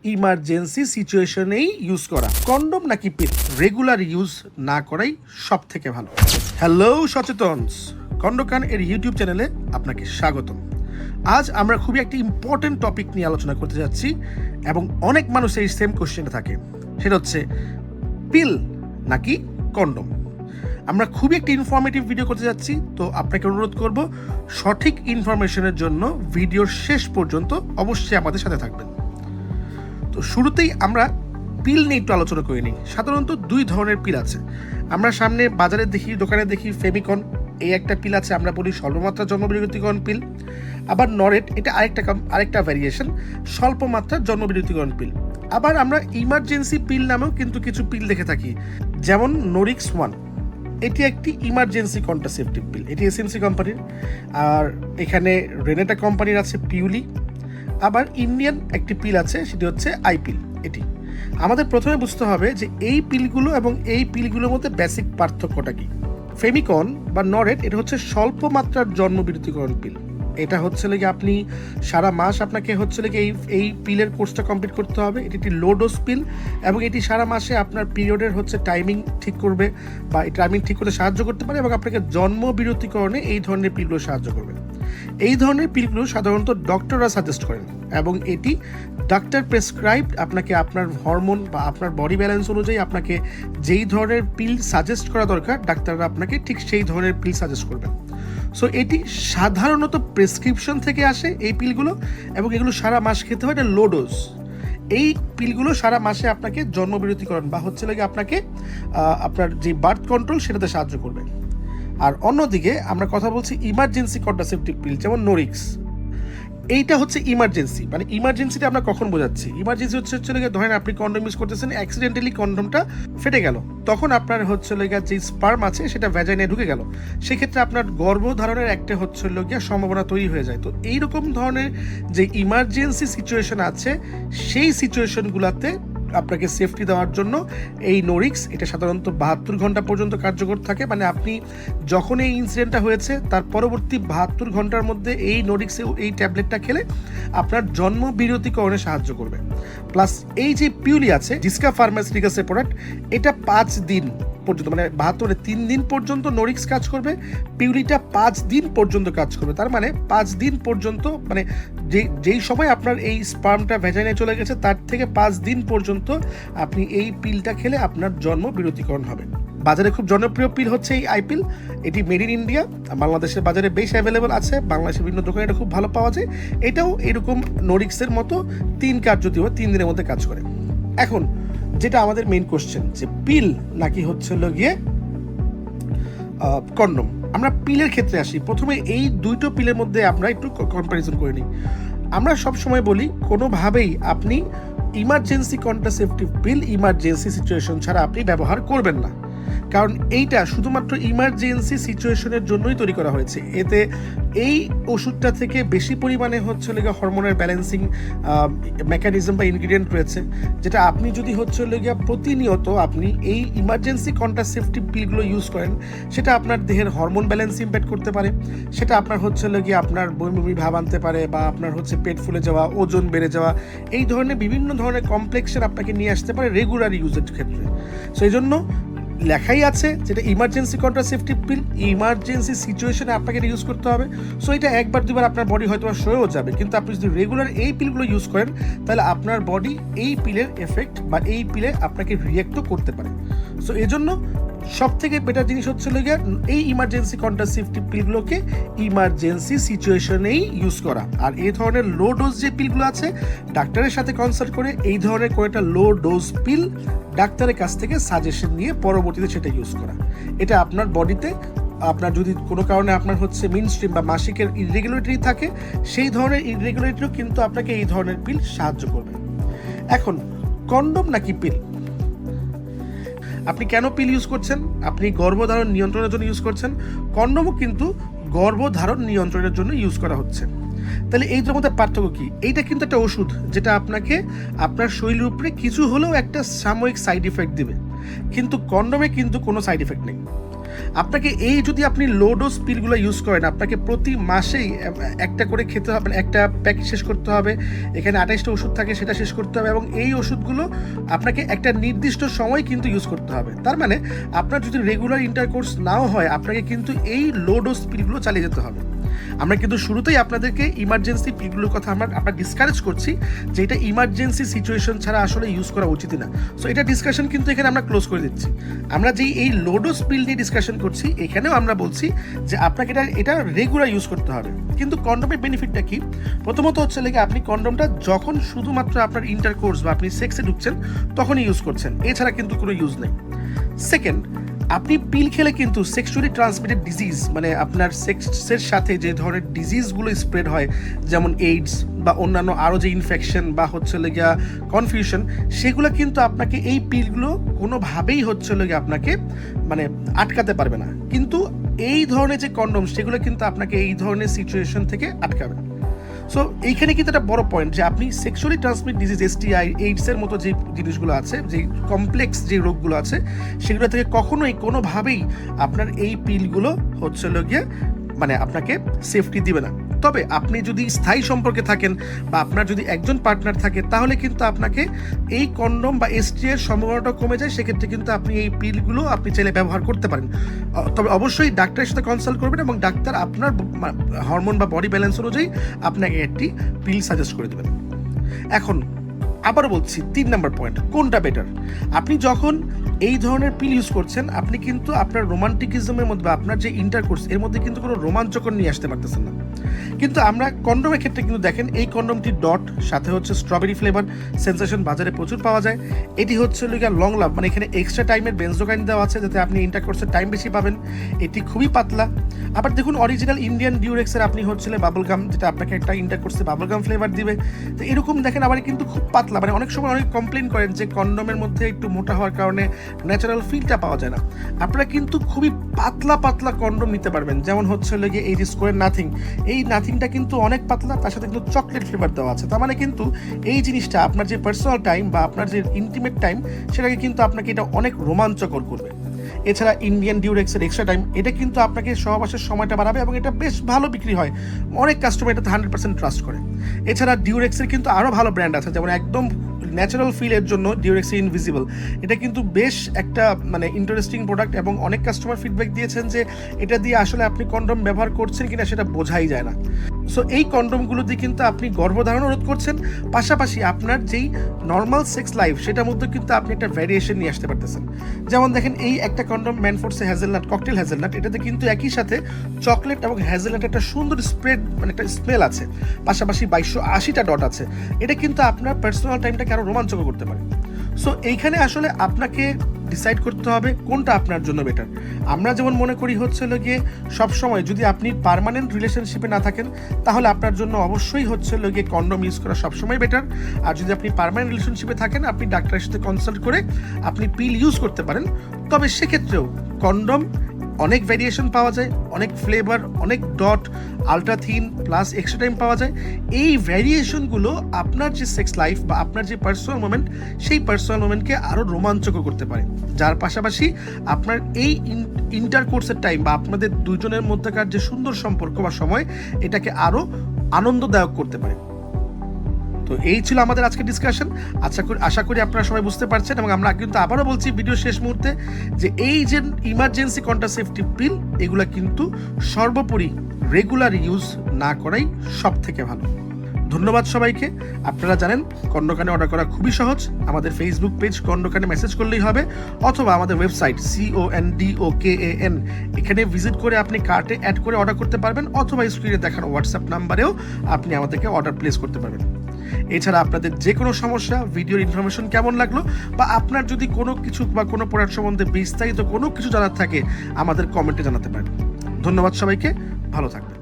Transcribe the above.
Emergency সিচুয়েশনেই use করা। Condom নাকি পিল, regular use না করাই সব থেকে ভালো। হ্যালো সচেতনস, খণ্ডকান এর ইউটিউব চ্যানেলে আপনাকে স্বাগতম। আজ আমরা খুবই একটি ইম্পর্টেন্ট টপিক নিয়ে আলোচনা করতে যাচ্ছি এবং অনেক মানুষ এই সেম কোশ্চেনটা থাকে, সেটা হচ্ছে পিল নাকি কন্ডম। আমরা খুবই একটি ইনফরমেটিভ ভিডিও করতে যাচ্ছি, তো আপনাকে অনুরোধ করব সঠিক ইনফরমেশনের জন্য ভিডিওর শেষ পর্যন্ত অবশ্যই আমাদের সাথে থাকবেন। তো শুরুতেই আমরা পিল নিয়ে একটু আলোচনা করে নিই। সাধারণত দুই ধরনের পিল আছে। আমরা সামনে বাজারে দেখি, দোকানে দেখি ফেমিকন, এই একটা পিল আছে, আমরা বলি স্বল্পমাত্রা জন্মবিরতিকরণ পিল। আবার নরেট, এটা আরেকটা ভ্যারিয়েশন, স্বল্পমাত্রার জন্মবিরতিকরণ পিল। আবার আমরা ইমার্জেন্সি পিল নামেও কিন্তু কিছু পিল দেখে থাকি, যেমন নোরিক্স 1, এটি একটি ইমার্জেন্সি কন্ট্রাসেপটিভ পিল, এটি এসএমসি কোম্পানির। আর এখানে রেনেটা কোম্পানির আছে পিউলি। আবার ইন্ডিয়ান একটি পিল আছে, সেটি হচ্ছে আইপিল। এটি আমাদের প্রথমে বুঝতে হবে যে এই পিলগুলো এবং এই পিলগুলোর মধ্যে বেসিক পার্থক্যটা কি। ফেমিকন বা নরেট, এটা হচ্ছে স্বল্প মাত্রার জন্মবিরতিকরণ পিল। এটা হচ্ছে লেগে আপনি সারা মাস আপনাকে হচ্ছে লেগে এই পিলের কোর্সটা কমপ্লিট করতে হবে। এটি একটি লো ডোজ পিল এবং এটি সারা মাসে আপনার পিরিয়ডের হচ্ছে টাইমিং ঠিক করবে বা এই টাইমিং ঠিক করতে সাহায্য করতে পারে এবং আপনাকে জন্মবিরতিকরণে এই ধরনের পিলগুলো সাহায্য করবে। এই ধরনের পিলগুলো সাধারণত ডক্টররা সাজেস্ট করেন এবং এটি ডাক্তার প্রেসক্রাইবড, আপনাকে আপনার হরমোন বা আপনার বডি ব্যালেন্স অনুযায়ী আপনাকে যেই ধরনের পিল সাজেস্ট করা দরকার, ডাক্তাররা আপনাকে ঠিক সেই ধরনের পিল সাজেস্ট করবেন। সো এটি সাধারণত প্রেসক্রিপশন থেকে আসে এই পিলগুলো, এবং এগুলো সারা মাস খেতে হয়, এটা লো ডোজ। এই পিলগুলো সারা মাসে আপনাকে জন্মবিরতিকরণ বা হচ্ছে লাগে আপনাকে আপনার যে বার্থ কন্ট্রোল সেটাতে সাহায্য করবে। আর অন্যদিকে আমরা কথা বলছি ইমার্জেন্সি কন্ট্রাসেপটিভ পিল, যেমন নোরিক্স। এইটা হচ্ছে ইমার্জেন্সি, মানে ইমার্জেন্সিটা আমরা কখন বোঝাচ্ছি? ইমার্জেন্সি হচ্ছে ধরেন আপনি কন্ডম ইউজ করতেছেন, অ্যাক্সিডেন্টালি কন্ডমটা ফেটে গেল, তখন আপনার হচ্ছে যে স্পার্ম আছে সেটা ভ্যাজাইনে ঢুকে গেল, সেক্ষেত্রে আপনার গর্ভধারণের একটা হচ্ছে সম্ভাবনা তৈরি হয়ে যায়। তো এইরকম ধরনের যে ইমার্জেন্সি সিচুয়েশন আছে, সেই সিচুয়েশনগুলোতে আপনাকে সেফটি দেওয়ার জন্য এই নোরিক্স, এটা সাধারণত 72 ঘন্টা পর্যন্ত কার্যকর থাকে। মানে আপনি যখন এই ইনসিডেন্টটা হয়েছে তার পরবর্তী 72 ঘন্টার মধ্যে এই নোরিক্স, এই ট্যাবলেটটা খেলে আপনার জন্ম বিরতিকরণে সাহায্য করবে। প্লাস এই যে পিউলি আছে, ডিসকা ফার্মাসিউটিক্যালসের প্রোডাক্ট, এটা 5 দিন পর্যন্ত, মানে 72 3 দিন পর্যন্ত নোরিক্স কাজ করবে, পিউলিটা 5 দিন পর্যন্ত কাজ করবে। তার মানে 5 দিন পর্যন্ত, মানে যেই সময় আপনার এই স্পার্মটা ভ্যাজাইনে চলে গেছে তার থেকে 5 দিন পর্যন্ত আপনি এই পিলটা খেলে আপনার জন্ম বিরতিকরণ হবে। বাজারে খুব জনপ্রিয় পিল হচ্ছে এই আইপিল। এটি মেড ইন ইন্ডিয়া, বাংলাদেশের বাজারে বেশ অ্যাভেলেবল আছে, বাংলাদেশের বিভিন্ন দোকানে এটা খুব ভালো পাওয়া যায়। এটাও এরকম নোরিক্সের মতো 3 দিনের মধ্যে কাজ করে। এখন যেটা আমাদের মেইন কোশ্চেন, যে পিল নাকি হচ্ছে গিয়ে কন্ডম। আমরা পিলের ক্ষেত্রে আসি। প্রথমে এই দুটো পিলের মধ্যে আমরা একটু কম্প্যারিজন করে নিই। আমরা সব সময় বলি কোনোভাবেই আপনি emergency contraceptive pill emergency situation ছাড়া আপনি ব্যবহার করবেন না, কারণ এইটা শুধুমাত্র ইমার্জেন্সি সিচুয়েশনের জন্যই তৈরি করা হয়েছে। এতে এই ওষুধটা থেকে বেশি পরিমাণে হচ্ছে হরমোনের ব্যালেন্সিং মেকানিজম বা ইনগ্রিডিয়েন্ট রয়েছে, যেটা আপনি যদি হচ্ছে প্রতিনিয়ত আপনি এই ইমার্জেন্সি কন্ট্রাসেপটিভ পিলগুলো ইউজ করেন, সেটা আপনার দেহের হরমোন ব্যালেন্স ইম্প্যাক্ট করতে পারে। সেটা আপনার হচ্ছে আপনার বমি ভাব আনতে পারে, বা আপনার হচ্ছে পেট ফুলে যাওয়া, ওজন বেড়ে যাওয়া, এই ধরনের বিভিন্ন ধরনের কমপ্লেক্সের আপনাকে নিয়ে আসতে পারে রেগুলার ইউজের ক্ষেত্রে। সো এই জন্য লেখাই আছে যেটা ইমার্জেন্সি কন্ট্রাসেপটিভ পিল, ইমার্জেন্সি সিচুয়েশনে আপনাকে এটা ইউজ করতে হবে। সো এটা একবার দুবার আপনার বডি হয়তো সয়েও যাবে, কিন্তু আপনি যদি রেগুলার এই পিলগুলো ইউজ করেন তাহলে আপনার বডি এই পিলের এফেক্ট বা এই পিলে আপনাকে রিয়েক্টও করতে পারে। সো এই জন্য সব থেকে বেটার জিনিস হচ্ছে এই ইমার্জেন্সি কন্ট্রাসেপটিভ পিলগুলোকে ইমার্জেন্সি সিচুয়েশনেই ইউজ করা। আর এই ধরনের লো ডোজ যে পিলগুলো আছে, ডাক্তারের সাথে কনসাল্ট করে এই ধরনের একটা লো ডোজ পিল ডাক্তারের কাছ থেকে সাজেশন নিয়ে পরবর্তীতে সেটা ইউজ করা। এটা আপনার বডিতে, আপনার যদি কোনো কারণে আপনার হচ্ছে মিনস্ট্রিম বা মাসিকের ইররেগুলারিটি থাকে, সেই ধরনের ইররেগুলারিটিও কিন্তু আপনাকে এই ধরনের পিল সাহায্য করবে। এখন কন্ডম নাকি পিল? আপনি কেন পিল ইউজ করছেন? আপনি গর্ভধারণ নিয়ন্ত্রণের জন্য ইউজ করছেন। কন্ডমও কিন্তু গর্ভধারণ নিয়ন্ত্রণের জন্য ইউজ করা হচ্ছে। তাহলে এই দুটোর মধ্যে পার্থক্য কি? এইটা কিন্তু একটা ওষুধ যেটা আপনাকে আপনার শরীরের উপরে কিছু হলেও একটা সাময়িক সাইড ইফেক্ট দিবে, কিন্তু কন্ডমে কিন্তু কোনো সাইড ইফেক্ট নেই। আপনাকে এই যদি আপনি লো ডোজ পিলগুলো ইউজ করেন, আপনাকে প্রতি মাসেই একটা করে খেতে হবে, একটা প্যাকেট শেষ করতে হবে। এখানে 28টা ওষুধ থাকে, সেটা শেষ করতে হবে এবং এই ওষুধগুলো আপনাকে একটা নির্দিষ্ট সময় কিন্তু ইউজ করতে হবে। তার মানে আপনার যদি রেগুলার ইন্টারকোর্স নাও হয়, আপনাকে কিন্তু এই লো ডোজ পিলগুলো চালিয়ে যেতে হবে। আমরা কিন্তু শুরুতেই আপনাদেরকে ইমার্জেন্সি পিলগুলোর কথা আমরা ডিসকারেজ করছি, যে এটা ইমার্জেন্সি সিচুয়েশন ছাড়া আসলে ইউজ করা উচিত না। সো এটা ডিসকাশন কিন্তু এখানে আমরা ক্লোজ করে দিচ্ছি। আমরা যেই এই লো ডোজ পিল নিয়ে ডিসকাশন করছি, এখানেও আমরা বলছি যে আপনাকে এটা রেগুলার ইউজ করতে হবে। কিন্তু কন্ডোমের বেনিফিটটা কি? প্রথমত হচ্ছে লেগে আপনি কন্ডোমটা যখন শুধুমাত্র আপনার ইন্টারকোর্স বা আপনি সেক্সে ঢুকছেন তখনই ইউজ করছেন, এছাড়া কিন্তু কোনো ইউজ নেই। সেকেন্ড, আপনি পিল খেলে কিন্তু সেক্সুয়ালি ট্রান্সমিটেড ডিজিজ, মানে আপনার সেক্সের সাথে যে ধরনের ডিজিজগুলো স্প্রেড হয়, যেমন এইডস বা অন্যান্য আরও যে ইনফেকশন বা হচ্ছে লেগে কনফিউশন, সেগুলো কিন্তু আপনাকে এই পিলগুলো কোনোভাবেই হচ্ছে লেগে আপনাকে মানে আটকাতে পারবে না। কিন্তু এই ধরনের যে কন্ডোম, সেগুলো কিন্তু আপনাকে এই ধরনের সিচুয়েশন থেকে আটকাবে। সো এইখানে কিন্তু একটা বড় পয়েন্ট যে আপনি সেক্সুয়ালি ট্রান্সমিট ডিজিজ, STI, এইডসের মতো যে জিনিসগুলো আছে, যে কমপ্লেক্স যে রোগগুলো আছে, সেগুলো থেকে কখনোই কোনোভাবেই আপনার এই পিলগুলো হচ্ছে গিয়ে মানে আপনাকে সেফটি দিবে না। তবে আপনি যদি স্থায়ী সম্পর্কে থাকেন বা আপনার যদি একজন পার্টনার থাকে, তাহলে কিন্তু আপনাকে এই কন্ডোম বা STI এর সম্ভাবনাটা কমে যায়। সেক্ষেত্রে কিন্তু আপনি এই পিলগুলো আপনি চাইলে ব্যবহার করতে পারেন। তবে অবশ্যই ডাক্তারের সাথে কনসাল্ট করবেন এবং ডাক্তার আপনার হরমোন বা বডি ব্যালেন্স অনুযায়ী আপনাকে একটি পিল সাজেস্ট করে দেবেন। এখন আবারও বলছি, 3 নম্বর পয়েন্ট, কোনটা বেটার? আপনি যখন এই ধরনের পিল ইউজ করছেন, আপনি কিন্তু আপনার রোমান্টিকিজমের মধ্যে বা আপনার যে ইন্টারকোর্স, এর মধ্যে কিন্তু কোনো রোমাঞ্চকর নিয়ে আসতে পারতেছেন না। কিন্তু আমরা কন্ডোমের ক্ষেত্রে কিন্তু দেখেন, এই কন্ডোমটি ডট সাথে হচ্ছে স্ট্রবেরি ফ্লেভার সেন্সেশন বাজারে প্রচুর পাওয়া যায়। এটি হচ্ছে লং লাভ, মানে এখানে এক্সট্রা টাইমের বেনজোকাইন দেওয়া আছে যাতে আপনি ইন্টারকোর্সের টাইম বেশি পাবেন। এটি খুবই পাতলা। আবার দেখুন, অরিজিনাল ইন্ডিয়ান ডিউরেক্সের আপনি হচ্ছে বাবলগাম, যেটা আপনাকে একটা ইন্টারকোর্সে বাবলগাম ফ্লেভার দিবে। তো এরকম দেখেন, আবার কিন্তু খুব পাতলা, মানে অনেক সময় অনেক কমপ্লেন করেন যে কন্ডোমের মধ্যে একটু মোটা হওয়ার কারণে ন্যাচারাল ফিলটা পাওয়া যায় না। আপনারা কিন্তু খুবই পাতলা পাতলা কন্ডোম নিতে পারবেন, যেমন হচ্ছে গিয়ে এই যে স্কোয়ার নাথিং, এই নাথিংটা কিন্তু অনেক পাতলা, তার সাথে কিন্তু চকলেট ফ্লেভার দেওয়া আছে। তার মানে কিন্তু এই জিনিসটা আপনার যে পার্সোনাল টাইম বা আপনার যে ইন্টিমেট টাইম, সেটাকে কিন্তু আপনাকে এটা অনেক রোমাঞ্চকর করবে। এছাড়া ইন্ডিয়ান ডিউরেক্সের এক্সট্রা টাইম, এটা কিন্তু আপনাকে সহবাসের সময়টা বাড়াবে এবং এটা বেশ ভালো বিক্রি হয়, অনেক কাস্টমার এটাতে 100% ট্রাস্ট করে। এছাড়া ডিউরেক্সের কিন্তু আরও ভালো ব্র্যান্ড আছে, যেমন একদম ন্যাচারাল ফিলের জন্য ডিউরেক্স ইনভিজিবল, এটা কিন্তু বেশ একটা মানে ইন্টারেস্টিং প্রোডাক্ট এবং অনেক কাস্টমার ফিডব্যাক দিয়েছেন যে এটা দিয়ে আসলে আপনি কন্ডোম ব্যবহার করছেন কিনা সেটা বোঝাই যায় না। সো এই কন্ডোমগুলো দিয়ে কিন্তু আপনি গর্ভধারণ রোধ করছেন, পাশাপাশি আপনার যেই নর্মাল সেক্স লাইফ, সেটার মধ্যে কিন্তু আপনি একটা ভ্যারিয়েশন নিয়ে আসতে পারতেছেন। যেমন দেখেন, এই একটা কন্ডোম ম্যানফোর্সে হ্যাজেলনাট, ককটেল হ্যাজেলনাট, এটাতে কিন্তু একই সাথে চকলেট এবং হ্যাজেলনাট একটা সুন্দর স্প্রেড, মানে একটা স্মেল আছে, পাশাপাশি 2280টা ডট আছে। এটা কিন্তু আপনার পার্সোনাল টাইমটাকে আরও রোমাঞ্চকর করতে পারে। সো এইখানে আসলে আপনাকে ডিসাইড করতে হবে কোনটা আপনার জন্য বেটার। আমরা যেমন মনে করি হচ্ছে গিয়ে সবসময় যদি আপনি পার্মানেন্ট রিলেশনশিপে না থাকেন, তাহলে আপনার জন্য অবশ্যই হচ্ছে গিয়ে কন্ডোম ইউজ করা সবসময় বেটার। আর যদি আপনি পার্মানেন্ট রিলেশনশিপে থাকেন, আপনি ডাক্তারের সাথে কনসাল্ট করে আপনি পিল ইউজ করতে পারেন। তবে সেক্ষেত্রেও কন্ডোম অনেক ভ্যারিয়েশন পাওয়া যায়, অনেক ফ্লেভার, অনেক dot, ultra thin plus extra time পাওয়া যায়। এই ভ্যারিয়েশনগুলো আপনার যে সেক্স লাইফ বা আপনার যে পার্সোনাল মোমেন্ট, সেই পার্সোনাল মোমেন্টকে আরও রোমাঞ্চকর করতে পারে, যার পাশাপাশি আপনার এই ইন্টারকোর্সের টাইম বা আপনাদের দুজনের মধ্যেকার যে সুন্দর সম্পর্ক বা সময়, এটাকে আরও আনন্দদায়ক করতে পারে। তো এই ছিল আমাদের আজকের ডিসকাশন। আশা করি আপনারা সবাই বুঝতে পারছেন এবং আমরা কিন্তু আবারও বলছি ভিডিও শেষ মুহূর্তে যে এই যে ইমার্জেন্সি কন্ট্রাসেপটিভ পিল, এগুলা কিন্তু সর্বোপরি রেগুলার ইউজ না করাই সব থেকে ভালো। ধন্যবাদ সবাইকে। আপনারা জানেন কন্ডোকানে অর্ডার করা খুবই সহজ। আমাদের ফেসবুক পেজ কন্ডোকানে মেসেজ করলেই হবে, অথবা আমাদের ওয়েবসাইট CONDOKAN, এখানে ভিজিট করে আপনি কার্টে অ্যাড করে অর্ডার করতে পারবেন, অথবা স্ক্রিনে দেখানো হোয়াটসঅ্যাপ নাম্বারেও আপনি আমাদেরকে অর্ডার প্লেস করতে পারবেন। এছাড়া আপনাদের যে কোনো সমস্যা, ভিডিওর ইনফরমেশন কেমন লাগলো, বা আপনার যদি কোনো কিছু বা কোনো প্রোডাক্ট সম্বন্ধে বিস্তারিত কোনো কিছু জানার থাকে, আমাদের কমেন্টে জানাতে পারেন। ধন্যবাদ সবাইকে, ভালো থাকবেন।